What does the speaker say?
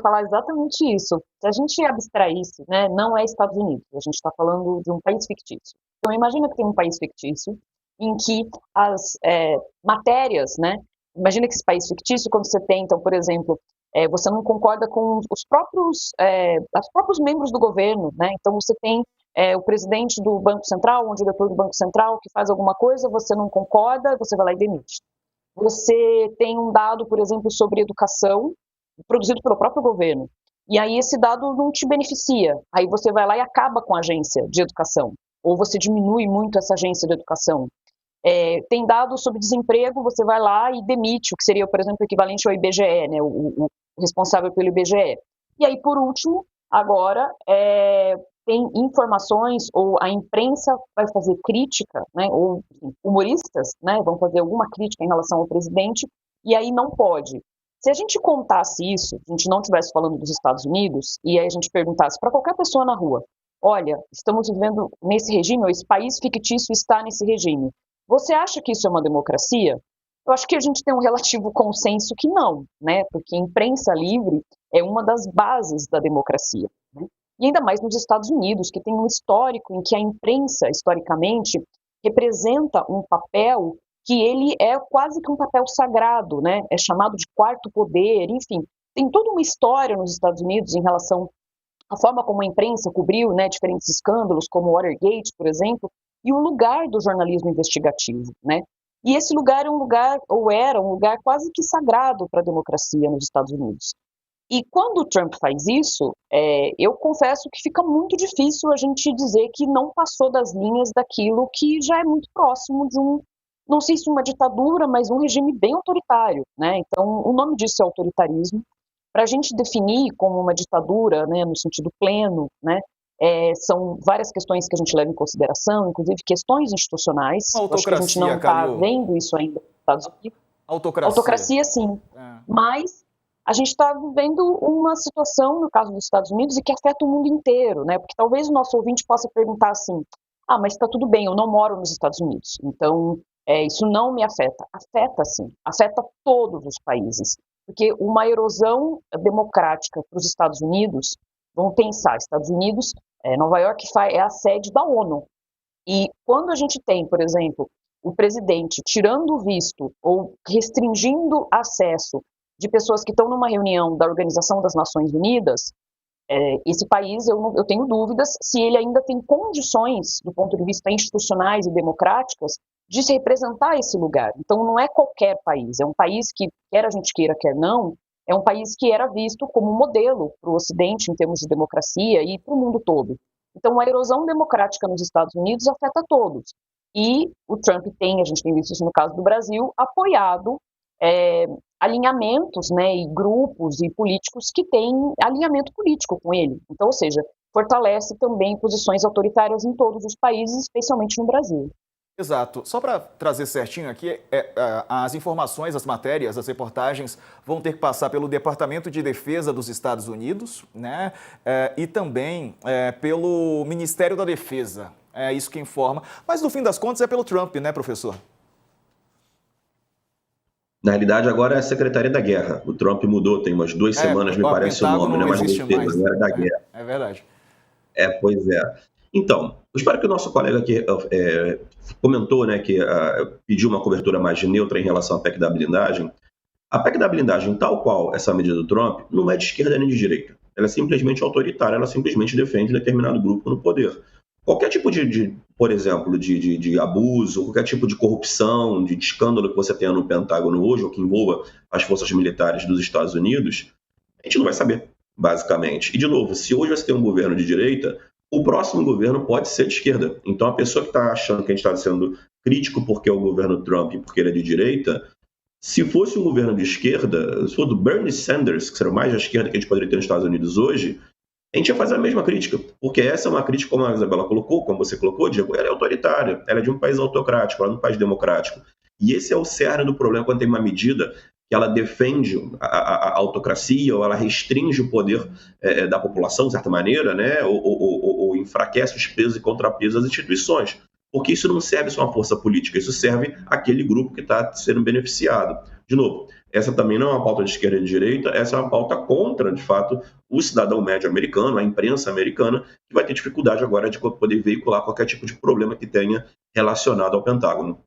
falar exatamente isso. Se a gente abstrair isso, né, não é Estados Unidos, a gente está falando de um país fictício. Então, imagina que tem um país fictício em que as matérias, né, imagina que esse país fictício, quando você tem, então, por exemplo, você não concorda com os próprios membros do governo, né, então você tem o presidente do Banco Central, um diretor do Banco Central que faz alguma coisa, você não concorda, você vai lá e demite. Você tem um dado, por exemplo, sobre educação, produzido pelo próprio governo, e aí esse dado não te beneficia, aí você vai lá e acaba com a agência de educação, ou você diminui muito essa agência de educação. Tem dados sobre desemprego, você vai lá e demite, o que seria, por exemplo, o equivalente ao IBGE, né, o responsável pelo IBGE. E aí, por último, agora, tem informações, ou a imprensa vai fazer crítica, né, ou enfim, humoristas, né, vão fazer alguma crítica em relação ao presidente, e aí não pode. Se a gente contasse isso, a gente não estivesse falando dos Estados Unidos, e aí a gente perguntasse para qualquer pessoa na rua, olha, estamos vivendo nesse regime, ou esse país fictício está nesse regime. Você acha que isso é uma democracia? Eu acho que a gente tem um relativo consenso que não, né? Porque imprensa livre é uma das bases da democracia, né? E ainda mais nos Estados Unidos, que tem um histórico em que a imprensa, historicamente, representa um papel que ele é quase que um papel sagrado, né? É chamado de quarto poder, enfim. Tem toda uma história nos Estados Unidos em relação à forma como a imprensa cobriu, né, diferentes escândalos, como o Watergate, por exemplo, e o lugar do jornalismo investigativo, né? E esse lugar é um lugar, ou era um lugar quase que sagrado para a democracia nos Estados Unidos. E quando o Trump faz isso, eu confesso que fica muito difícil a gente dizer que não passou das linhas daquilo que já é muito próximo de não sei se uma ditadura, mas um regime bem autoritário, né? Então, o nome disso é autoritarismo. Para a gente definir como uma ditadura, né, no sentido pleno, né, são várias questões que a gente leva em consideração, inclusive questões institucionais. Eu acho que a gente não Autocracia, está Calil. vendo isso ainda nos Estados Unidos. Autocracia. Autocracia, sim. Mas a gente está vivendo uma situação, no caso dos Estados Unidos, e que afeta o mundo inteiro, né? Porque talvez o nosso ouvinte possa perguntar assim, mas está tudo bem, eu não moro nos Estados Unidos, então isso não me afeta. Afeta, sim. Afeta todos os países. Porque uma erosão democrática para os Estados Unidos, vamos pensar, Estados Unidos, Nova York é a sede da ONU. E quando a gente tem, por exemplo, o presidente tirando o visto ou restringindo acesso de pessoas que estão numa reunião da Organização das Nações Unidas, esse país, eu tenho dúvidas se ele ainda tem condições, do ponto de vista institucionais e democráticas, de se representar esse lugar. Então, não é qualquer país, é um país que, quer a gente queira, quer não, é um país que era visto como modelo para o Ocidente em termos de democracia e para o mundo todo. Então, a erosão democrática nos Estados Unidos afeta todos. E o Trump tem, a gente tem visto isso no caso do Brasil, apoiado alinhamentos, né, e grupos e políticos que têm alinhamento político com ele. Então, ou seja, fortalece também posições autoritárias em todos os países, especialmente no Brasil. Exato. Só para trazer certinho aqui, as informações, as matérias, as reportagens vão ter que passar pelo Departamento de Defesa dos Estados Unidos, né? E também pelo Ministério da Defesa. É isso que informa. Mas, no fim das contas, é pelo Trump, né, professor? Na realidade, agora é a Secretaria da Guerra. O Trump mudou, tem umas 2 semanas, me parece o nome, não é mais defesa, não é da guerra. É verdade. Pois é. Então, eu espero que o nosso colega aqui comentou, né, que pediu uma cobertura mais neutra em relação à PEC da blindagem. A PEC da blindagem, tal qual essa medida do Trump, não é de esquerda nem de direita. Ela é simplesmente autoritária, ela simplesmente defende determinado grupo no poder. Qualquer tipo por exemplo, de abuso, qualquer tipo de corrupção, de escândalo que você tenha no Pentágono hoje, ou que envolva as forças militares dos Estados Unidos, a gente não vai saber, basicamente. E, de novo, se hoje você tem um governo de direita, o próximo governo pode ser de esquerda. Então, a pessoa que está achando que a gente está sendo crítico porque é o governo Trump e porque ele é de direita, se fosse um governo de esquerda, se for do Bernie Sanders, que será o mais à esquerda que a gente poderia ter nos Estados Unidos hoje, a gente ia fazer a mesma crítica, porque essa é uma crítica, como a Isabela colocou, como você colocou, Diego, ela é autoritária, ela é de um país autocrático, ela é de um país democrático. E esse é o cerne do problema quando tem uma medida que ela defende a autocracia, ou ela restringe o poder da população, de certa maneira, né, ou enfraquece os pesos e contrapesos das instituições. Porque isso não serve só uma força política, isso serve àquele grupo que está sendo beneficiado. De novo, essa também não é uma pauta de esquerda e de direita, essa é uma pauta contra, de fato, o cidadão médio americano, a imprensa americana, que vai ter dificuldade agora de poder veicular qualquer tipo de problema que tenha relacionado ao Pentágono.